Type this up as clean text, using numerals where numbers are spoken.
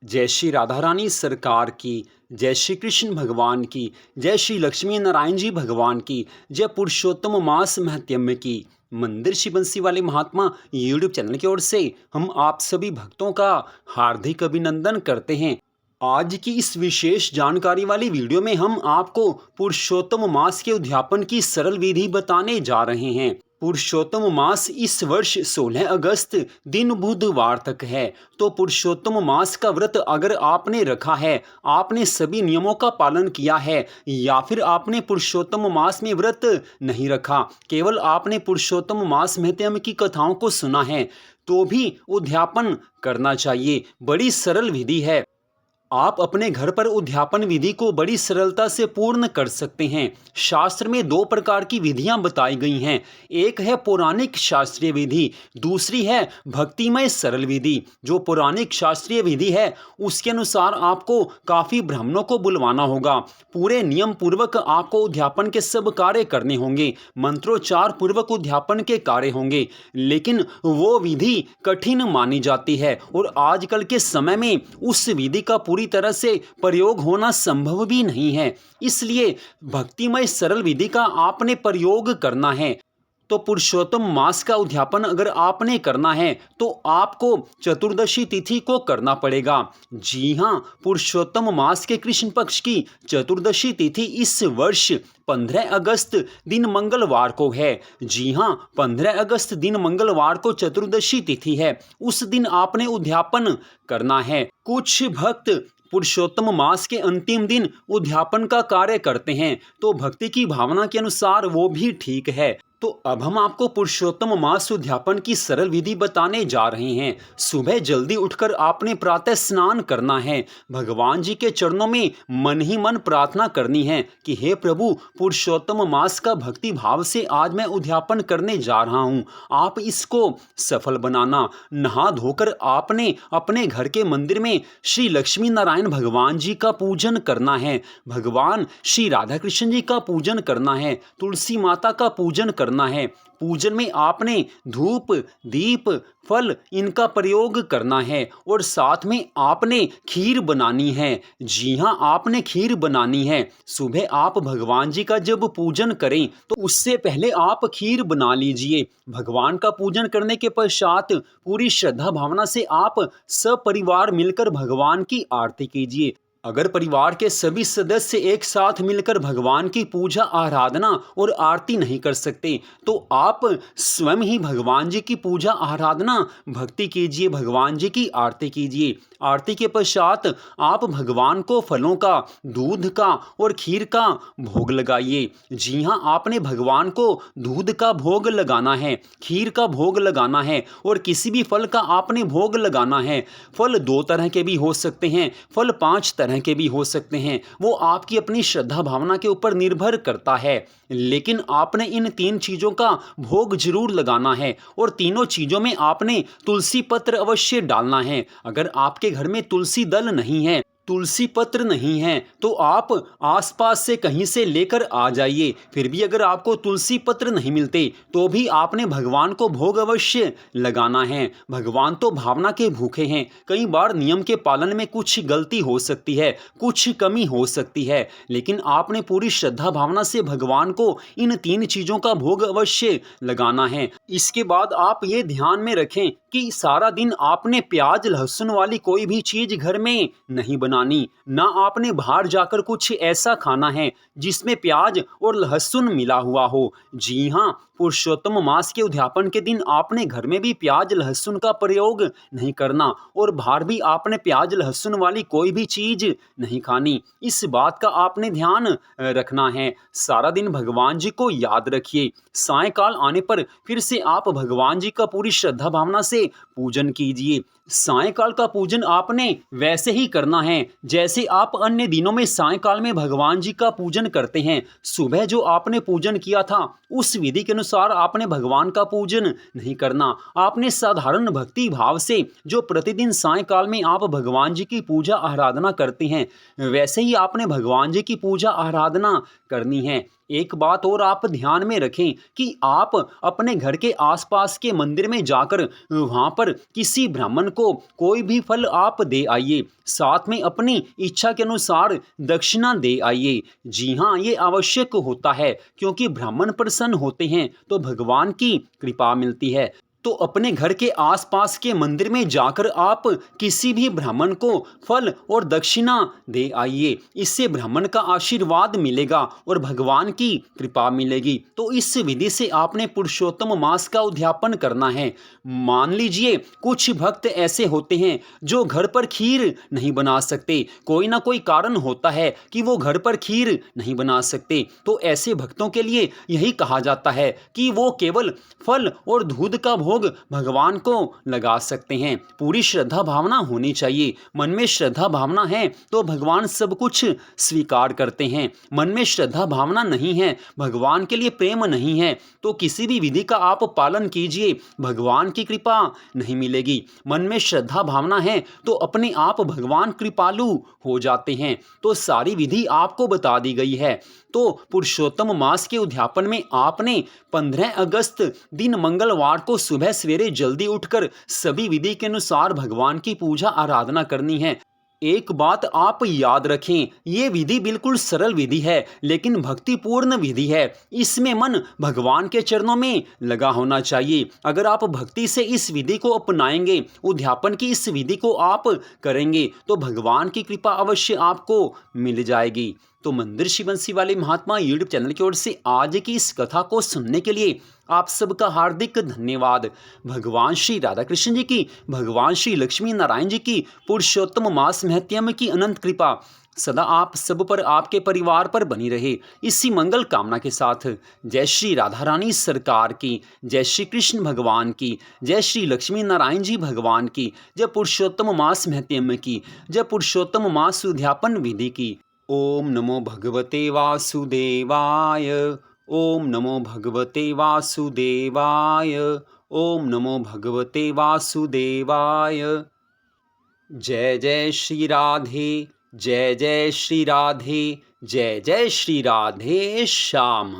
जय श्री राधा रानी सरकार की, जय श्री कृष्ण भगवान की, जय श्री लक्ष्मी नारायण जी भगवान की, जय पुरुषोत्तम मास महत्यम की। मंदिर श्री बंसी वाले महात्मा यूट्यूब चैनल की ओर से हम आप सभी भक्तों का हार्दिक अभिनंदन करते हैं। आज की इस विशेष जानकारी वाली वीडियो में हम आपको पुरुषोत्तम मास के उद्यापन की सरल विधि बताने जा रहे हैं। पुरुषोत्तम मास इस वर्ष 16 अगस्त दिन बुधवार तक है। तो पुरुषोत्तम मास का व्रत अगर आपने रखा है, आपने सभी नियमों का पालन किया है, या फिर आपने पुरुषोत्तम मास में व्रत नहीं रखा, केवल आपने पुरुषोत्तम मास महत्म की कथाओं को सुना है, तो भी उद्यापन करना चाहिए। बड़ी सरल विधि है। आप अपने घर पर उद्यापन विधि को बड़ी सरलता से पूर्ण कर सकते हैं। शास्त्र में दो प्रकार की विधियां बताई गई हैं। एक है पौराणिक शास्त्रीय विधि, दूसरी है भक्तिमय सरल विधि। जो पौराणिक शास्त्रीय विधि है उसके अनुसार आपको काफ़ी ब्राह्मणों को बुलवाना होगा। पूरे नियम पूर्वक आपको उद्यापन के सब कार्य करने होंगे, मंत्रोच्चार पूर्वक उद्यापन के कार्य होंगे। लेकिन वो विधि कठिन मानी जाती है और आजकल के समय में उस विधि का पूरी तरह से प्रयोग होना संभव भी नहीं है। इसलिए भक्तिमय सरल विधि का आपने प्रयोग करना है। तो पुरुषोत्तम मास का उद्यापन अगर आपने करना है तो आपको चतुर्दशी तिथि को करना पड़ेगा। जी हाँ, पुरुषोत्तम मास के कृष्ण पक्ष की चतुर्दशी तिथि इस वर्ष 15 अगस्त दिन मंगलवार को है। जी हाँ, 15 अगस्त दिन मंगलवार को चतुर्दशी तिथि है। उस दिन आपने उद्यापन करना है। कुछ भक्त पुरुषोत्तम मास के अंतिम दिन उद्यापन का कार्य करते हैं, तो भक्ति की भावना के अनुसार वो भी ठीक है। तो अब हम आपको पुरुषोत्तम मास उद्यापन की सरल विधि बताने जा रहे हैं। सुबह जल्दी उठकर आपने प्रातः स्नान करना है। भगवान जी के चरणों में मन ही मन प्रार्थना करनी है कि हे प्रभु, पुरुषोत्तम मास का भक्ति भाव से आज मैं उद्यापन करने जा रहा हूँ, आप इसको सफल बनाना। नहा धोकर आपने अपने घर के मंदिर में श्री लक्ष्मी नारायण भगवान जी का पूजन करना है, भगवान श्री राधा कृष्ण जी का पूजन करना है, तुलसी माता का पूजन करना है। पूजन में आपने धूप, दीप, फल इनका प्रयोग करना है और साथ में आपने खीर बनानी है। जी हाँ, आपने खीर बनानी है। सुबह आप भगवान जी का जब पूजन करें तो उससे पहले आप खीर बना लीजिए। भगवान का पूजन करने के पश्चात पूरी श्रद्धा भावना से आप सपरिवार मिलकर भगवान की आरती कीजिए। अगर परिवार के सभी सदस्य एक साथ मिलकर भगवान की पूजा आराधना और आरती नहीं कर सकते तो आप स्वयं ही भगवान जी की पूजा आराधना भक्ति कीजिए, भगवान जी की आरती कीजिए। आरती के पश्चात आप भगवान को फलों का, दूध का और खीर का भोग लगाइए। जी हाँ, आपने भगवान को दूध का भोग लगाना है, खीर का भोग लगाना है और किसी भी फल का आपने भोग लगाना है। फल 2 तरह के भी हो सकते हैं, फल 5 तरह के भी हो सकते हैं, वो आपकी अपनी श्रद्धा भावना के ऊपर निर्भर करता है। लेकिन आपने इन 3 चीजों का भोग जरूर लगाना है और तीनों चीजों में आपने तुलसी पत्र अवश्य डालना है। अगर आपके घर में तुलसी दल नहीं है, तुलसी पत्र नहीं है, तो आप आसपास से कहीं से लेकर आ जाइए। फिर भी अगर आपको तुलसी पत्र नहीं मिलते तो भी आपने भगवान को भोग अवश्य लगाना है। भगवान तो भावना के भूखे हैं। कई बार नियम के पालन में कुछ गलती हो सकती है, कुछ कमी हो सकती है, लेकिन आपने पूरी श्रद्धा भावना से भगवान को इन 3 चीजों का भोग अवश्य लगाना है। इसके बाद आप ये ध्यान में रखें कि सारा दिन आपने प्याज लहसुन वाली कोई भी चीज घर में नहीं बनानी, ना आपने बाहर जाकर कुछ ऐसा खाना है जिसमें प्याज और लहसुन मिला हुआ हो। जी हाँ, पुरुषोत्तम मास के उद्यापन के दिन आपने घर में भी प्याज लहसुन का प्रयोग नहीं करना और बाहर भी आपने प्याज लहसुन वाली कोई भी चीज नहीं खानी। इस बात का आपने ध्यान रखना है। सारा दिन भगवान जी को याद रखिए। सायंकाल आने पर फिर से आप भगवान जी का पूरी श्रद्धा भावना से पूजन कीजिए। सायंकाल का पूजन आपने वैसे ही करना है जैसे आप अन्य दिनों में सायंकाल में भगवान जी का पूजन करते हैं। सुबह जो आपने पूजन किया था उस विधि के अनुसार आपने भगवान का पूजन नहीं करना। आपने साधारण भक्ति भाव से जो प्रतिदिन सायंकाल में आप भगवान जी की पूजा आराधना करते हैं वैसे ही आपने भगवान जी की पूजा आराधना करनी है। एक बात और आप ध्यान में रखें कि आप अपने घर के आसपास के मंदिर में जाकर वहाँ पर किसी ब्राह्मण को कोई भी फल आप दे आइए, साथ में अपनी इच्छा के अनुसार दक्षिणा दे आइए। जी हाँ, ये आवश्यक होता है क्योंकि ब्राह्मण प्रसन्न होते हैं तो भगवान की कृपा मिलती है। तो अपने घर के आसपास के मंदिर में जाकर आप किसी भी ब्राह्मण को फल और दक्षिणा दे आइए। इससे ब्राह्मण का आशीर्वाद मिलेगा और भगवान की कृपा मिलेगी। तो इस विधि से आपने पुरुषोत्तम मास का उद्यापन करना है। मान लीजिए कुछ भक्त ऐसे होते हैं जो घर पर खीर नहीं बना सकते, कोई ना कोई कारण होता है कि वो घर पर खीर नहीं बना सकते। तो ऐसे भक्तों के लिए यही कहा जाता है कि वो केवल फल और दूध का भोग भगवान को लगा सकते हैं। पूरी श्रद्धा भावना होनी चाहिए। मन में श्रद्धा भावना है तो भगवान सब कुछ स्वीकार करते हैं। मन में श्रद्धा भावना नहीं है, भगवान के लिए प्रेम नहीं है, तो किसी भी विधि का आप पालन कीजिए, भगवान की कृपा नहीं मिलेगी। मन में श्रद्धा भावना है तो अपने आप भगवान कृपालु हो जाते हैं। तो सारी विधि आपको बता दी गई है। तो पुरुषोत्तम मास के उद्यापन में आपने 15 अगस्त दिन मंगलवार को सुबह सवेरे जल्दी उठकर सभी विधि के अनुसार भगवान की पूजा आराधना करनी है। एक बात आप याद रखें, ये विधि बिल्कुल सरल विधि है लेकिन भक्तिपूर्ण विधि है। इसमें मन भगवान के चरणों में लगा होना चाहिए। अगर आप भक्ति से इस विधि को अपनाएंगे, उद्यापन की इस विधि को आप करेंगे तो भगवान की कृपा अवश्य आपको मिल जाएगी। तो मंदिर श्री बंसी वाले महात्मा यूट्यूब चैनल की ओर से आज की इस कथा को सुनने के लिए आप सबका हार्दिक धन्यवाद। भगवान श्री राधा कृष्ण जी की, भगवान श्री लक्ष्मी नारायण जी की पुरुषोत्तम मास महत्म की अनंत कृपा सदा आप सब पर, आपके परिवार पर बनी रहे। इसी मंगल कामना के साथ जय श्री राधा रानी सरकार की, जय श्री कृष्ण भगवान की, जय श्री लक्ष्मी नारायण जी भगवान की, जय पुरुषोत्तम मास महत्म की, जय पुरुषोत्तम मास उद्यापन विधि की। ओम नमो भगवते वासुदेवाय, ओम नमो भगवते वासुदेवाय, ओम नमो भगवते वासुदेवाय। जय जय श्री राधे, जय जय श्री राधे, जय जय श्री राधे श्याम।